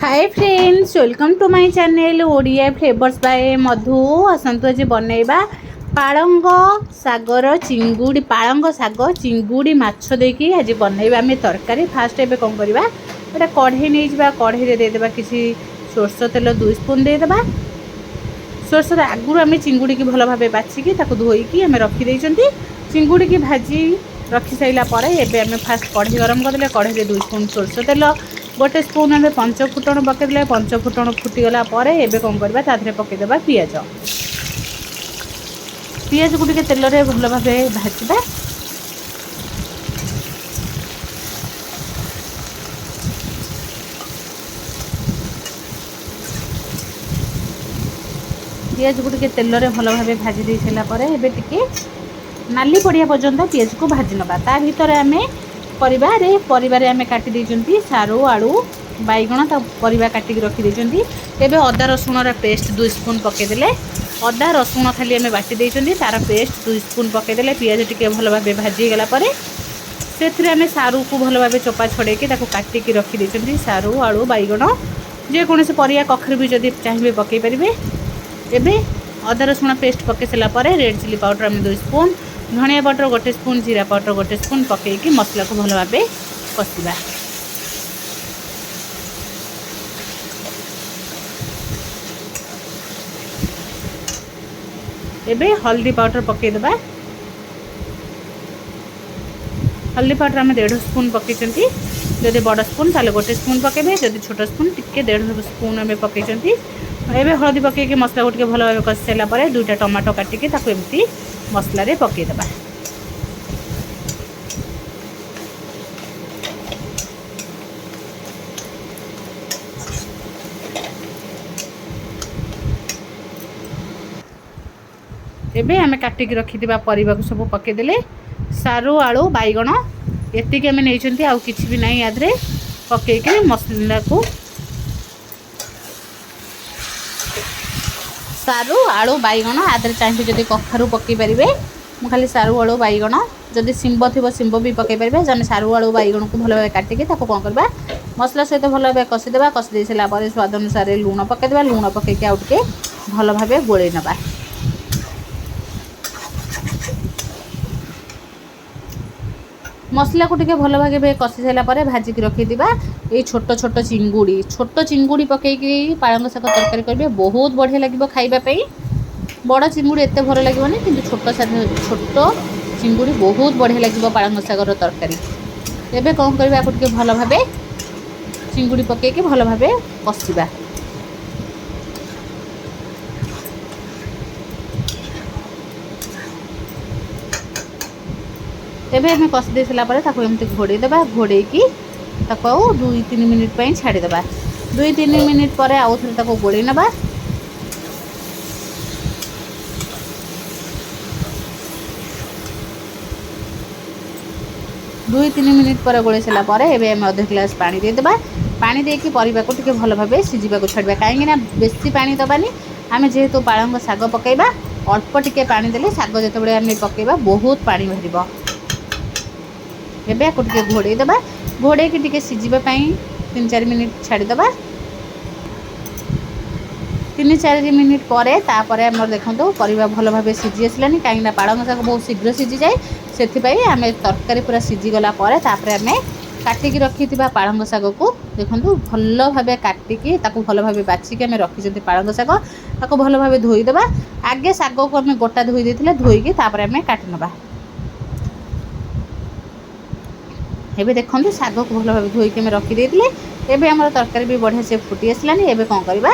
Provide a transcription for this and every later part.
Hi friends, welcome to my channel Odia flavours by Madhu. आसतु आज बनैबा पालंग सागर चिंगुड़ी पालंग साग चिंगुड़ी माछ देकी आज बनैबा आम तरकारी। फास्ट एबे कौन करवा गोटे कढ़ई नहीं जा कढ़ई देदेबा किसी सोरष तेल 2 स्पून देदेबा। सोरष आगुरी आम चिंगुड़ी की भल भाव बाछिकी धोईकी आम रखी चिंगुड़ी की भाजी रखी सारा पर एबे आम फास्ट कढ़ई गरम करदे कढ़ई 2 स्पून सोरष तेल गोटे स्पून आम पंचफुटण पकईदे पंचफुटण फुटीगला एबे कौन करवा ताधरे पकईदेबा पियाज पियाज को टे तेल रे भल भाव भाजवा। पियाज को टे तेल रे भल भाव भाजी दे सारापर एबे टिके नाली पड़िया पर्यंत पियाज को भाजी नबा। ता भितर आम परिवार आम काटी देइचंती सारू आलू बैगण परिवा काटिक रखी देइचंती। एबे अदा रसुण पेस्ट 2 स्पून पकईदेले अदा रसुण खाली आम बाटी देइचंती तार पेस्ट 2 स्पून पकईदेले पियाज टिके भल भाव भाजी गला परे से आम सारू को भल भाव चोपा छड़ेकी काटिक रखी देइचंती सारू आलू बैगण जेकोसी परिया कखरी भी जदि चाहिए पकई पारे। एबे अदा रसुण पेस्ट पकई सारा पर रेड चिली पाउडर आम 2 स्पून धनिया पाउडर 1 स्पून जीरा पाउडर 1 स्पून पकईकी मसला को भल भाव कषा। एबे हल्दी पाउडर पकईदेबा। हल्दी पाउडर आम 1.5 स्पून पकईचंती जदि बड़ स्पून ताले 1 स्पून पकईबे जदि छोट स्पून टिके 1.5 स्पून आम पकईचंती। एबे हल्दी पकईकी मसला को टिके भल भाव कषि सारा पर 2टा टमाटो काटिकी ताको एमती मसला रे पकईदेबा। एबे आमे काटिक रखिथिबा परिबा को सब पकईदेले सारू आलू बैगण एतिक आमे नैचंती आउ किछि भी नाही आदरे पकईके मसला को सारू आलू बैगण आदरे चाहिए जदि कखारू पकई पारे मु खाली सारू आलू बैगण जदि सिंब थी सिंब भी पकई पारे आम सारू आलू बैगण को भल भाव काटिके कौन करवा मसला सहित भल भाव कषिदेबा कषि दे सारा पर स्वाद अनुसार लुण पकईदेबा लुण पकईके आउ टिके भल भाव गोलई नबा। मसला को टिके भल भाव कषि सारा पर भाजिक रखिदिबा। ये छोट छोट चिंगुड़ी पकईकी पालंग शाग तरकारी करेंगे बहुत बढ़िया लगे खाइबापी। बड़ चिंगुड़ी एत भल लगे कि छोट चिंगुड़ी बहुत बढ़िया लगे पालंग शागर तरकारी। एबे कौन करबा आपको टिके भल भाव चिंगुड़ी पकईकी भल भाव कषा। एबे हमें कषि दे सारा पर एमती घोड़े देबा घोड़ेकी 2-3 मिनिट छाड़ीदेबा। 2-3 मिनिट पर आउ थे गोड़े नबा। दुई तीन मिनिट पर गोड़े सारा पर एबे हम अध ग्लास पानी देदेबा। पानी देकी परिबा को टिके भल भाव सिझा को छाड़बा कहीं बेसी पानी दबानी आम जेहेतु पालंग शाग पकईबा अल्प टिके पानी देले शाग जिते आम पकईबा बहुत पानी बाहर। एबे आपको टिके घोड़े देबा घोड़े की टिके सिझापी 3-4 मिनिट छाड़ीदेबा। 3-4 मिनिट पर तापर आम देखो परिबा भल भाव सिझी आसलानी कहीं पालंग शाग बहुत शीघ्र सिझी जाए से आम तरकारी पूरा सिझीगला आम काटिकी रखी पालंग शाग को देखो भल भाव काटिकी भल भाव बाछिकी आम रखी पालंग शाग ताको भल भाव धोईदेबा। आगे शाग को आम गोटा धोई देथिले धोईकी तापर आम काटी नबा। एबे देखो शाग को भल भाव धोईकी आम रखी देथिले एबे हमर तरकारी भी बढ़िया से फुटी आसलानी। एबे कौन करबा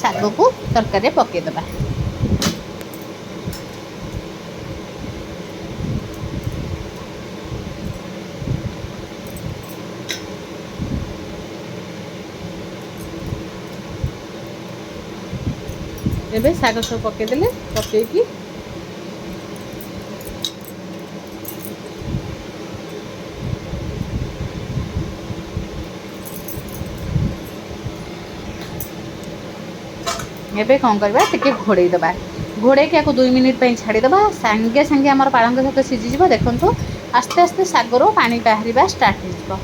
शाग को तरकारी पकई देबा। एबे शाग सब पकईदेले पकईकी एबे कौन करबा टिके घोड़े देबा घोड़े के 2 मिनिट छाड़ीदेबा। सांगे सांगे आम पालंग शाग सिझीज देखो आस्ते आस्ते शागर पानी बाहर स्टार्ट हो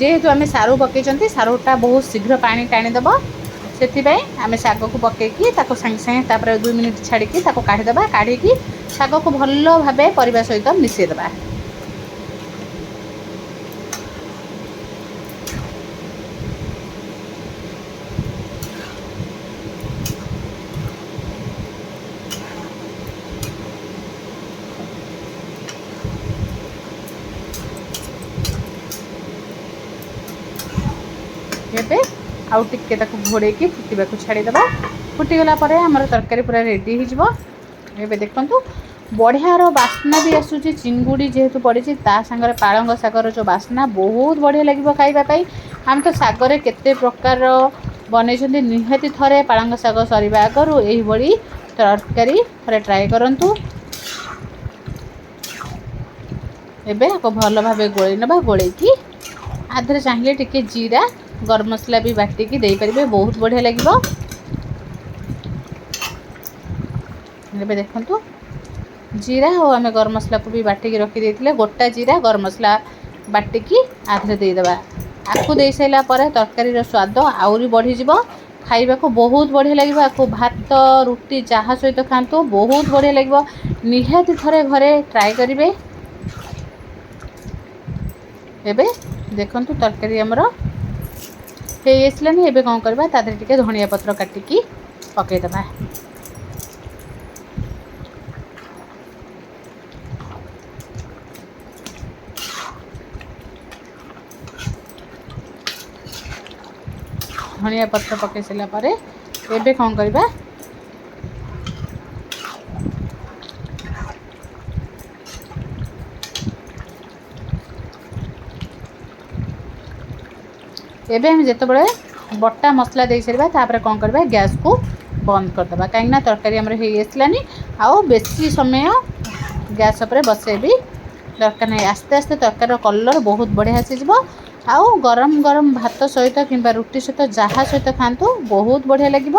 जेहेतु आम सारू पकई सारूटा बहुत शीघ्र पानी टाणीदेव से आम शाग को पकईकी सागे सागे 2 मिनिट छाड़ी काढ़ीदे काढ़ी शाग को भल भाव परिवा सहित मिसेदेबा। एबे आउ टिके घोड़े की फुटवा छाड़ीदे फुटीगला आमर तरकारी पूरा रेडी हो। एबे देखंतु बढ़ियार बास्ना भी आसूची चिंगुड़ी जेहेतु पड़ी सागर पालंग सागर जो बास्ना बहुत बढ़िया लगे खाइबापी। आम तो सागर केते प्रकार बन निहाती थे पालंग साग सरीबा आगु यही तरकारी थे ट्राए करूँ। एबे भल भाव गोल नवा गोलैकी आधे चाहिए टिके जीरा गरम मसला भी बाटिकी दे पारे बहुत बढ़िया लगे। एबे देखंतु जीरा और आम गरम मसला को भी बाटिकी रखी गोटा जीरा गरम मसला बाटिकी आधे देदेबा आपको दे सारा तरकारी स्वाद आउरी बढ़ी खाइबा को बहुत बढ़िया लगे। आपको भात रुटी जहाँ सहित खातु बहुत बढ़िया लगे निहाती थे घरे ट्राए करेंगे। एबे देखंतु तरकारी आमर होसलानी एबे कौन करबा तादरे टिके धनिया पत्र काटिकी पकईदबा। धनिया पत्र पकई सारा परे एबे कौन करबा एबे हम जिते बड़े बटा मसला दे सारा तापर कौन करबा गैस को बंद करदे कहीं तरकारी आमर होसलानी आउ बेसी समय गैस उपर बसैबी दरकार नहीं। आस्ते आस्ते तरकार कलर बहुत बढ़िया आसीज आउ गरम गरम भात सहित कि रुटी सहित जहाँ सहित खातु बहुत बढ़िया लगे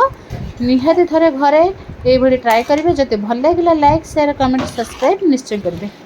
निहाती थे घरे ये ट्राए करेंगे। जब भल लगे लाइक शेयर कमेंट सब्सक्राइब निश्चय करेंगे।